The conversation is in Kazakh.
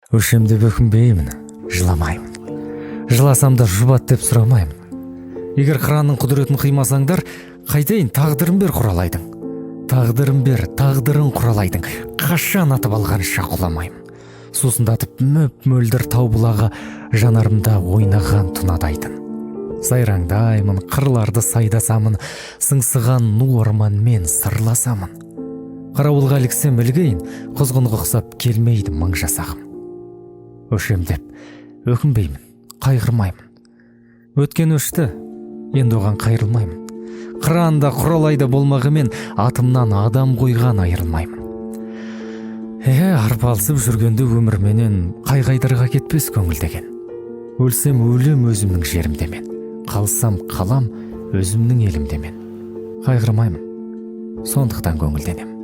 Өшемдеп өкінбеймін, жыламаймын. Жыласам да жұбат деп сұрамаймын. Егер қыранның құдіретін қимасаңдар, қайтайын, тағдырын бер құралайдың. Тағдырын бер, тағдырын құралайдың. Қашан атып алғанша құламаймын. Сусындатып мөп-мөлдір тау бұлағы жанарымда ойнаған тұнадайтын. Сайраңдаймын, қырларды сайдасамын, сыңсыған ну орманмен сырласамын. Қарауылға іліксем ілгейін, құзғынға ұқсап келмейді мың жасағым. Өшемдеп, өкінбеймін, қайғырмаймын. Өткен өшті, енді оған қайрылмаймын. Қыранда құралайда болмағымен атымнан адам қойған айырылмаймын. Арпалысып жүргенде өмірменен қайдарға кетпес көңілдеген. Өлсем өлем өзімнің жерімдемен, қалсам қалам өзімнің елімдемен. Қайғырмаймын, сондықтан көңілденем.